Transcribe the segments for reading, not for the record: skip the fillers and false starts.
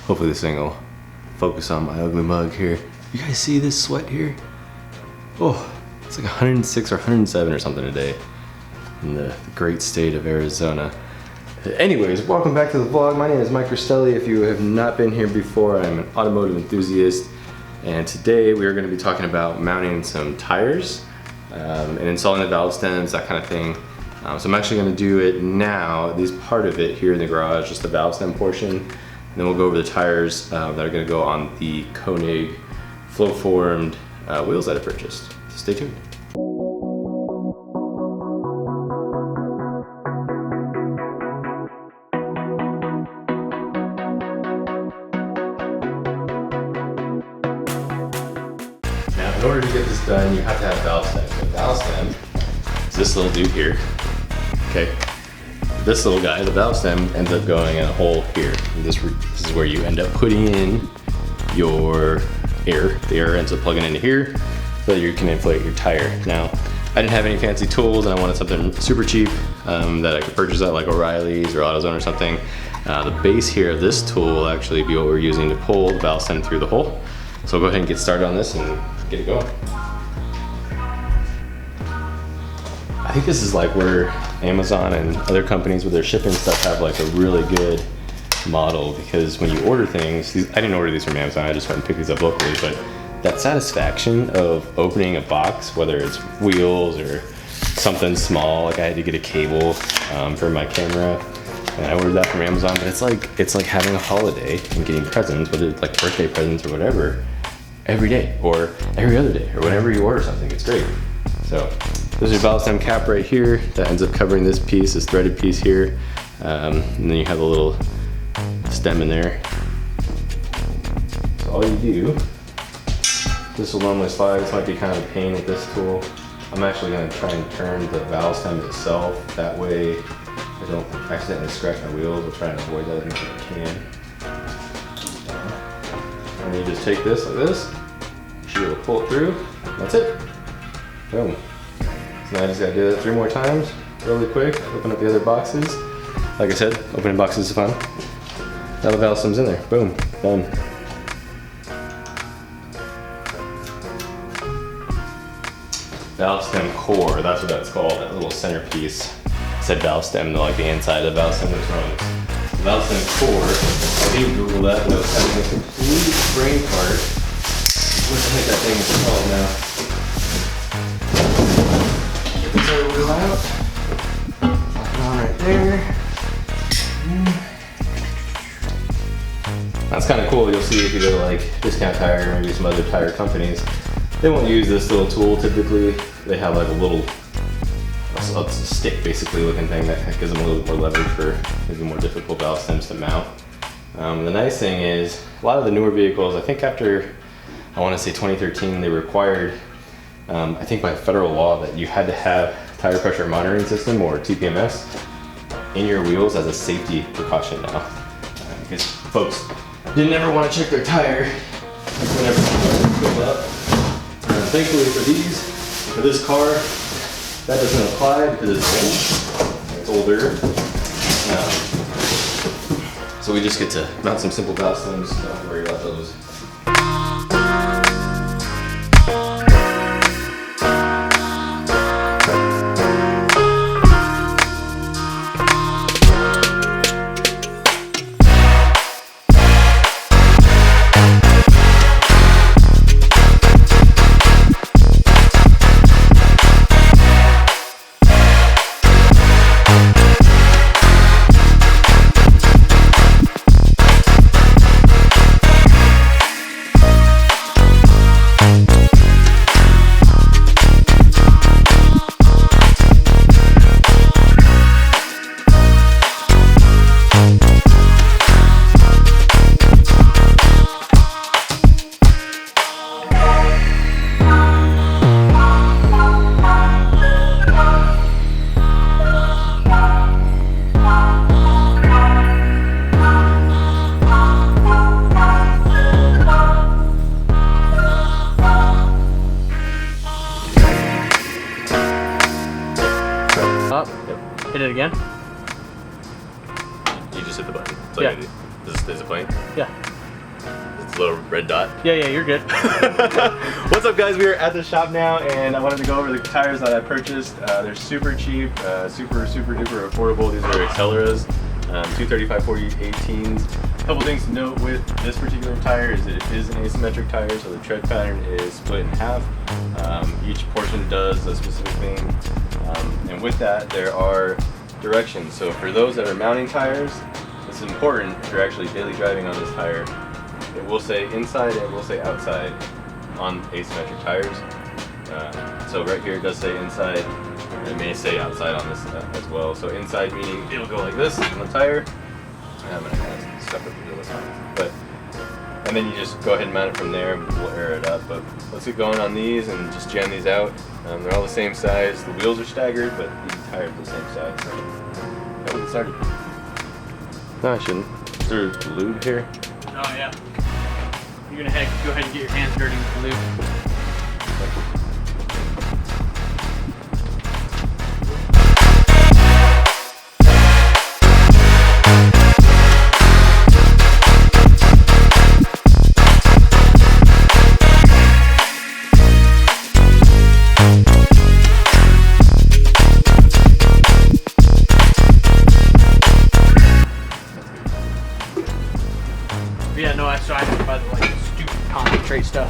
Hopefully this thing will focus on my ugly mug here. You guys see this sweat here? Oh, it's like 106 or 107 or something today in the great state of Arizona. Anyways, welcome back to the vlog. My name is Mike Cristelli. If you have not been here before, I'm an automotive enthusiast. And today we are going to be talking about mounting some tires and installing the valve stems, that kind of thing. So I'm actually going to do it now, at least part of it here in the garage, just the valve stem portion. And then we'll go over the tires that are going to go on the Koenig flow-formed wheels that I purchased. So stay tuned. Now, in order to get this done, you have to have valve stems. The valve stem is this little dude here. Okay. This little guy, the valve stem, ends up going in a hole here. And this is where you end up putting in your air. The air ends up plugging into here so that you can inflate your tire. Now, I didn't have any fancy tools and I wanted something super cheap that I could purchase at like O'Reilly's or AutoZone or something. The base here of this tool will actually be what we're using to pull the valve stem through the hole. So I'll go ahead and get started on this and get it going. I think this is like where Amazon and other companies with their shipping stuff have like a really good model, because when you order things, I didn't order these from Amazon, I just went and picked these up locally, but that satisfaction of opening a box, whether it's wheels or something small, like I had to get a cable for my camera, and I ordered that from Amazon, but it's like having a holiday and getting presents, whether it's like birthday presents or whatever, every day or every other day or whenever you order something. It's great. So there's your valve stem cap right here that ends up covering this piece, this threaded piece here, and then you have a little stem in there. So all you do, this will normally slide. This might be kind of a pain with this tool. I'm actually going to try and turn the valve stem itself. That way I don't accidentally scratch my wheels. I'll try and avoid that as much as I can. And you just take this like this. You should be able to pull it through. That's it. Boom. So now I just got to do that 3 more times really quick. Open up the other boxes. Like I said, opening boxes is fun. Now the valve stem's in there. Boom. Done. Valve stem core, that's what that's called, that little centerpiece. It said valve stem, like the inside of the valve stem was wrong. Valve stem core, I didn't Google that, but I was having a complete brain fart. What the heck that thing is called now? Get this other wheel out. Lock it on right there. That's kind of cool. You'll see if you go to like Discount Tire or maybe some other tire companies, they won't use this little tool typically. They have like a little a stick basically looking thing that gives them a little bit more leverage for maybe more difficult valve stems to mount. The nice thing is a lot of the newer vehicles, I think after I want to say 2013, they required, I think by federal law, that you had to have tire pressure monitoring system or TPMS in your wheels as a safety precaution now. Because folks didn't ever want to check their tire whenever something filled up. Thankfully for this car, that doesn't apply because it's older. So we just get to mount some simple valve stems, don't have to worry about those. Hit it again. You just hit the button. So yeah. Is it playing? Yeah. It's a little red dot. Yeah, you're good. What's up, guys? We are at the shop now, and I wanted to go over the tires that I purchased. They're super cheap, super duper affordable. These are Acceleras, 235/40 18s. A couple things to note with this particular tire is that it is an asymmetric tire, so the tread pattern is split in half. Each portion does a specific thing, and with that, there are directions. So for those that are mounting tires, this is important if you're actually daily driving on this tire. It will say inside and it will say outside on asymmetric tires. So right here it does say inside, and it may say outside on this as well. So inside meaning it'll go like this on the tire. I'm gonna kind of stuff it with this one. And then you just go ahead and mount it from there and we'll air it up. But let's get going on these and just jam these out. They're all the same size. The wheels are staggered, but the tires are the same size. So yeah, we'll get started. No, I shouldn't. Is there lube here? Oh yeah. You're gonna go ahead and get your hands dirty with the lube. Yeah, no, I tried by the like stupid concentrate stuff.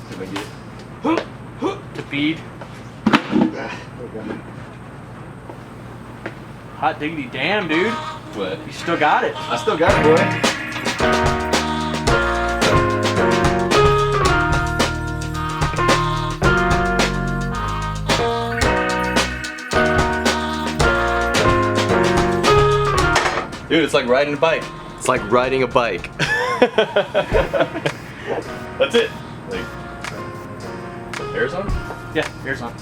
Did I get it? To feed. Okay. Hot diggity damn, dude. What? You still got it. I still got it, boy. Dude, it's like riding a bike. It's like riding a bike. That's it. Like, air's on? Yeah, here's on.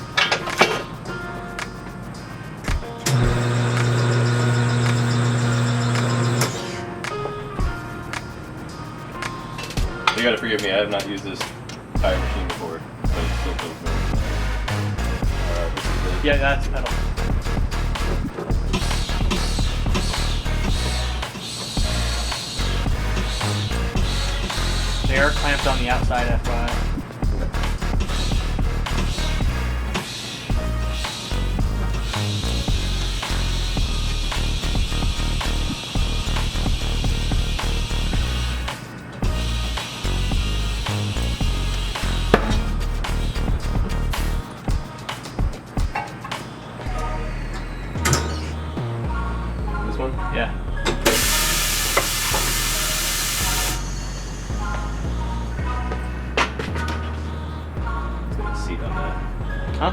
You gotta forgive me, I have not used this tire machine before, but it still feels good. This is Yeah, that's pedal. They are clamped on the outside, FYI. This one? Yeah. Seat on that. Huh?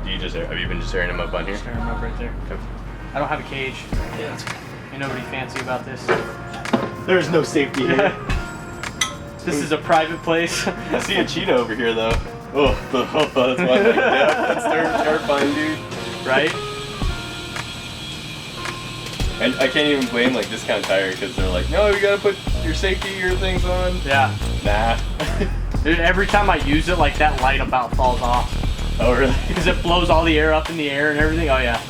Do you just have you been just airing them up on here? Just tearing them up right there. Okay. I don't have a cage. Yeah, that's okay. Ain't nobody fancy about this. There's no safety here. This is a private place. I see a cheetah over here though. Oh, that's why I'm like, yeah, that's terrifying, dude. Right? And I can't even blame like Discount Tire because they're like, no, you gotta put your safety gear things on. Yeah. Nah. Dude, every time I use it, like that light about falls off. Oh really? Because it blows all the air up in the air and everything. Oh yeah.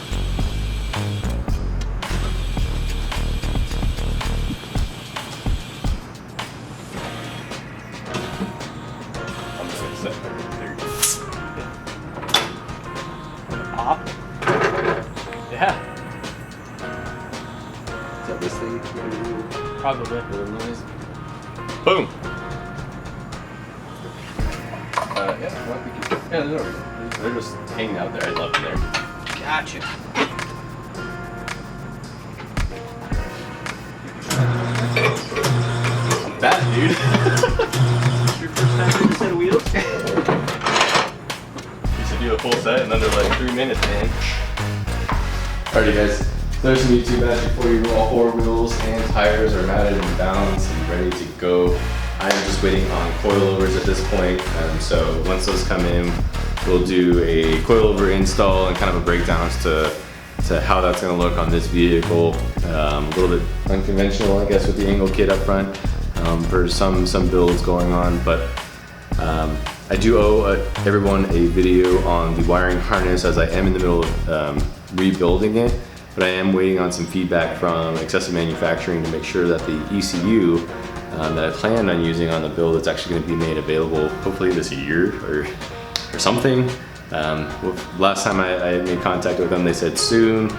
I'm just gonna set there. Pop. Yeah. Is that this thing? Probably. Little noise. Boom. Yeah, well, we can, yeah, there's no reason. They're just hanging out there. I love them there. Gotcha. I'm fat, dude. Your first time doing a set of wheels? Used to do a full set in under like 3 minutes, man. Alrighty, guys. There's some YouTube magic for you. All 4 wheels and tires are mounted and balanced and ready to go. I am just waiting on coilovers at this point. So once those come in, we'll do a coilover install and kind of a breakdown as to how that's going to look on this vehicle. A little bit unconventional, I guess, with the angle kit up front for some builds going on, but I do owe everyone a video on the wiring harness as I am in the middle of rebuilding it. but I am waiting on some feedback from Excessive Manufacturing to make sure that the ECU that I planned on using on the build is actually going to be made available hopefully this year or something. Last time I made contact with them, they said soon.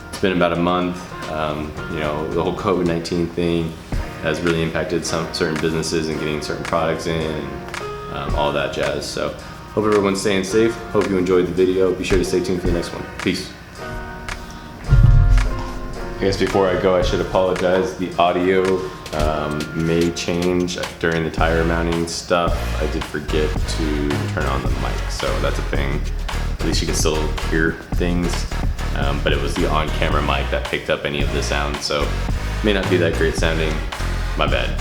It's been about a month. You know, the whole COVID-19 thing has really impacted some certain businesses and getting certain products in and all that jazz. So hope everyone's staying safe. Hope you enjoyed the video. Be sure to stay tuned for the next one. Peace. I guess before I go, I should apologize. The audio may change during the tire mounting stuff. I did forget to turn on the mic, so that's a thing. At least you can still hear things, but it was the on-camera mic that picked up any of the sound, so it may not be that great sounding. My bad.